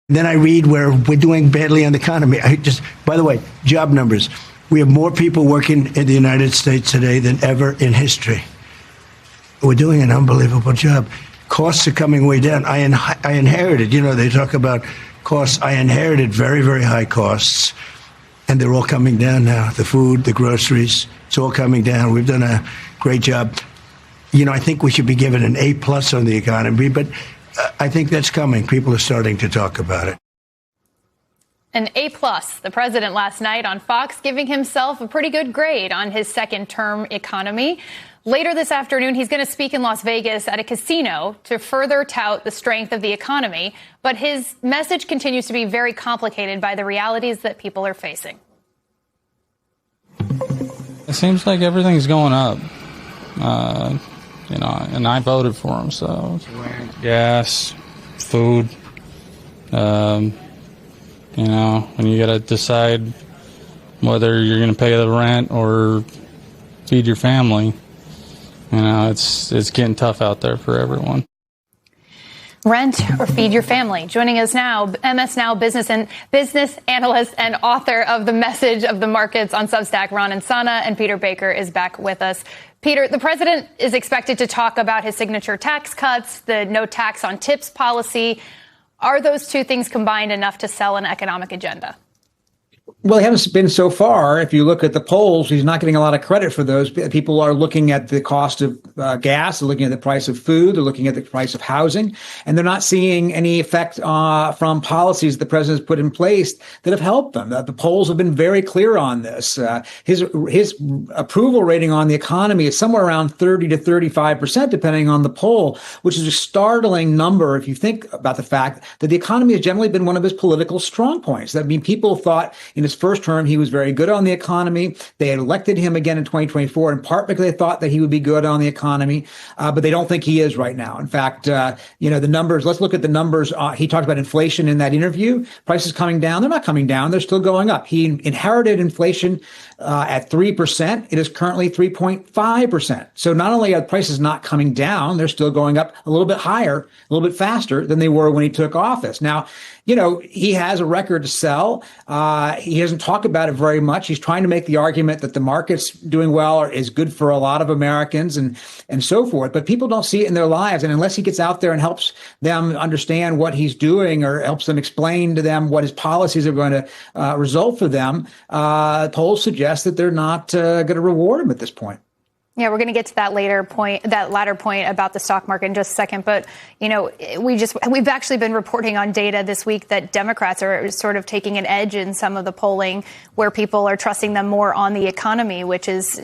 Then I read where we're doing badly on the economy. By the way, job numbers. We have more people working in the United States today than ever in history. We're doing an unbelievable job. Costs are coming way down. I inherited, they talk about costs. I inherited very, very high costs, and they're all coming down now. The food, the groceries, it's all coming down. We've done a great job. I think we should be given an A+ on the economy, but I think that's coming. People are starting to talk about it. An A+. The president last night on Fox giving himself a pretty good grade on his second-term economy. Later this afternoon, he's going to speak in Las Vegas at a casino to further tout the strength of the economy. But his message continues to be very complicated by the realities that people are facing. It seems like everything's going up. And I voted for him, so gas, food, when you got to decide whether you're going to pay the rent or feed your family, it's getting tough out there for everyone. Rent or feed your family. Joining us now, MS Now business analyst and author of The Message of the Markets on Substack, Ron Insana, and Peter Baker is back with us. Peter, the president is expected to talk about his signature tax cuts, the no tax on tips policy. Are those two things combined enough to sell an economic agenda? Well, he hasn't been so far. If you look at the polls, he's not getting a lot of credit for those. People are looking at the cost of gas, they're looking at the price of food, they're looking at the price of housing, and they're not seeing any effect from policies the president has put in place that have helped them. The polls have been very clear on this. His approval rating on the economy is somewhere around 30 to 35%, depending on the poll, which is a startling number if you think about the fact that the economy has generally been one of his political strong points. That means people thought in his first term, he was very good on the economy. They had elected him again in 2024, in part because they thought that he would be good on the economy, but they don't think he is right now. In fact, the numbers, let's look at the numbers. He talked about inflation in that interview. Prices coming down. They're not coming down. They're still going up. He inherited inflation at 3%. It is currently 3.5%. So not only are prices not coming down, they're still going up a little bit higher, a little bit faster than they were when he took office. Now, he has a record to sell. He doesn't talk about it very much. He's trying to make the argument that the market's doing well or is good for a lot of Americans and so forth. But people don't see it in their lives. And unless he gets out there and helps them understand what he's doing or helps them explain to them what his policies are going to result for them, polls suggest that they're not going to reward him at this point. Yeah, we're going to get to that latter point about the stock market in just a second. But, we've actually been reporting on data this week that Democrats are sort of taking an edge in some of the polling where people are trusting them more on the economy, which is,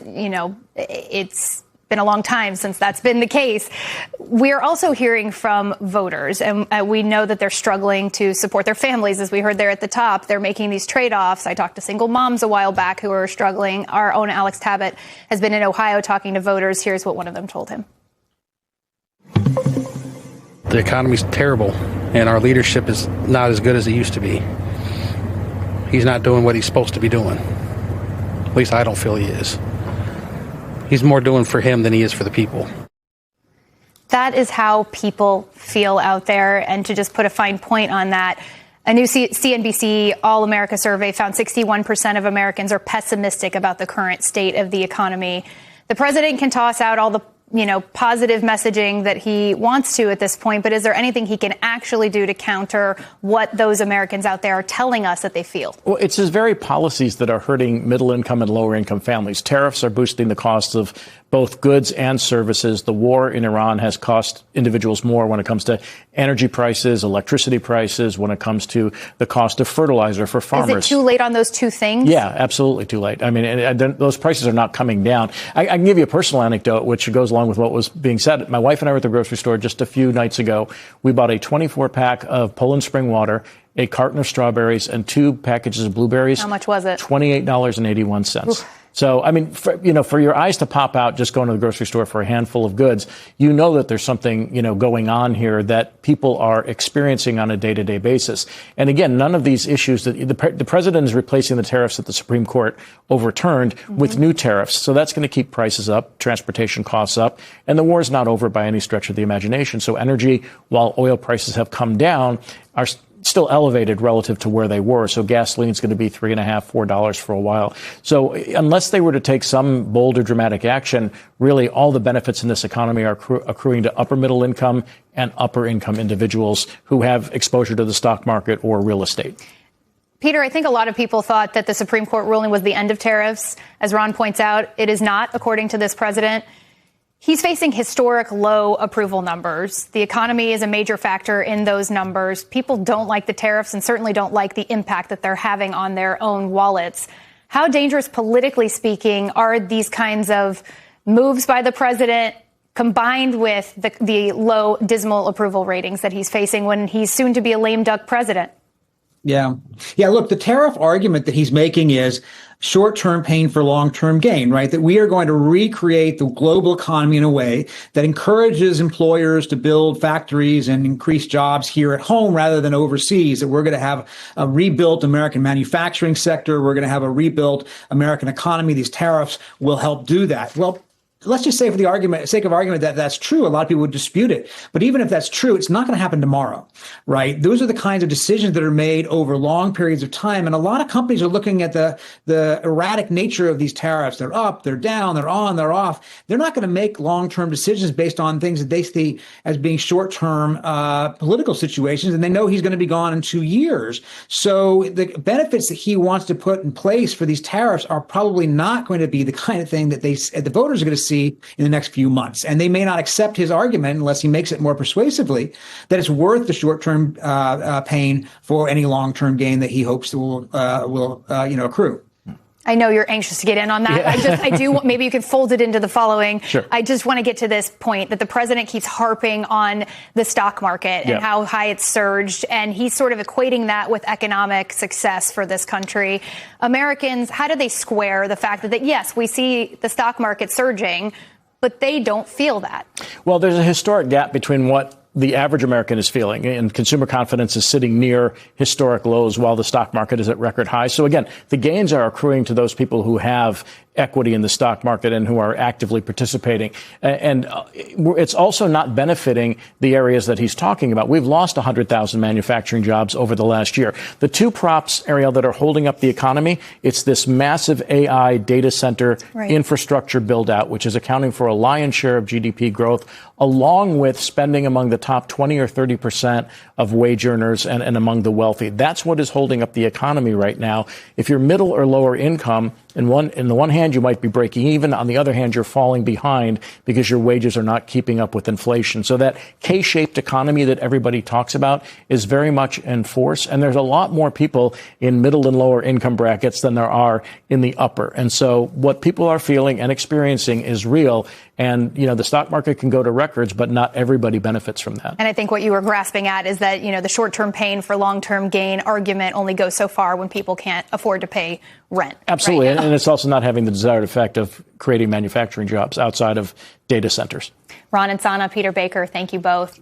it's been a long time since that's been the case. We're also hearing from voters, and we know that they're struggling to support their families. As we heard there at the top, they're making these trade-offs. I talked to single moms a while back who are struggling. Our own Alex Tabbitt has been in Ohio talking to voters. Here's what one of them told him. The economy's terrible, and our leadership is not as good as it used to be. He's not doing what he's supposed to be doing. At least I don't feel he is. He's more doing for him than he is for the people. That is how people feel out there. And to just put a fine point on that, a new CNBC All America survey found 61% of Americans are pessimistic about the current state of the economy. The president can toss out all the positive messaging that he wants to at this point. But is there anything he can actually do to counter what those Americans out there are telling us that they feel? Well, it's his very policies that are hurting middle income and lower income families. Tariffs are boosting the costs of both goods and services. The war in Iran has cost individuals more when it comes to energy prices, electricity prices, when it comes to the cost of fertilizer for farmers. Is it too late on those two things? Yeah, absolutely too late. I mean, and those prices are not coming down. I can give you a personal anecdote, which goes along with what was being said. My wife and I were at the grocery store just a few nights ago. We bought a 24-pack of Poland Spring water, a carton of strawberries, and 2 packages of blueberries. How much was it? $28.81. Oof. So, I mean, for your eyes to pop out just going to the grocery store for a handful of goods, that there's something, going on here that people are experiencing on a day-to-day basis. And again, none of these issues that the president is replacing the tariffs that the Supreme Court overturned with new tariffs. So that's going to keep prices up, transportation costs up, and the war is not over by any stretch of the imagination. So energy, while oil prices have come down, are still elevated relative to where they were. So gasoline is going to be $3.50, $4 for a while. So unless they were to take some bold or dramatic action, really all the benefits in this economy are accruing to upper middle income and upper income individuals who have exposure to the stock market or real estate. Peter, I think a lot of people thought that the Supreme Court ruling was the end of tariffs. As Ron points out, it is not, according to this president. He's facing historic low approval numbers. The economy is a major factor in those numbers. People don't like the tariffs and certainly don't like the impact that they're having on their own wallets. How dangerous, politically speaking, are these kinds of moves by the president combined with the low, dismal approval ratings that he's facing when he's soon to be a lame duck president? Yeah. Look, the tariff argument that he's making is short-term pain for long-term gain, right? That we are going to recreate the global economy in a way that encourages employers to build factories and increase jobs here at home rather than overseas. That we're going to have a rebuilt American manufacturing sector. We're going to have a rebuilt American economy. These tariffs will help do that. Well, let's just say for the sake of argument that that's true. A lot of people would dispute it. But even if that's true, it's not going to happen tomorrow, right? Those are the kinds of decisions that are made over long periods of time. And a lot of companies are looking at the erratic nature of these tariffs. They're up, they're down, they're on, they're off. They're not going to make long-term decisions based on things that they see as being short-term political situations. And they know he's going to be gone in 2 years. So the benefits that he wants to put in place for these tariffs are probably not going to be the kind of thing that the voters are going to see in the next few months. And they may not accept his argument unless he makes it more persuasively that it's worth the short-term pain for any long-term gain that he hopes will accrue. I know you're anxious to get in on that. I do. Maybe you can fold it into the following. Sure. I just want to get to this point that the president keeps harping on the stock market and how high it's surged. And he's sort of equating that with economic success for this country. Americans, how do they square the fact that, yes, we see the stock market surging, but they don't feel that? Well, there's a historic gap between what the average American is feeling, and consumer confidence is sitting near historic lows while the stock market is at record highs. So again, the gains are accruing to those people who have equity in the stock market and who are actively participating. And it's also not benefiting the areas that he's talking about. We've lost 100,000 manufacturing jobs over the last year. The two props, Ariel, that are holding up the economy, it's this massive AI data center infrastructure build out, which is accounting for a lion's share of GDP growth, along with spending among the top 20 or 30% of wage earners and among the wealthy. That's what is holding up the economy right now. If you're middle or lower income, in the one hand, you might be breaking even. On the other hand, you're falling behind because your wages are not keeping up with inflation. So that K-shaped economy that everybody talks about is very much in force. And there's a lot more people in middle and lower income brackets than there are in the upper. And so what people are feeling and experiencing is real. And, the stock market can go to records, but not everybody benefits from that. And I think what you were grasping at is that, the short-term pain for long-term gain argument only goes so far when people can't afford to pay rent. Absolutely. Right? And it's also not having the desired effect of creating manufacturing jobs outside of data centers. Ron Insana, Peter Baker, thank you both.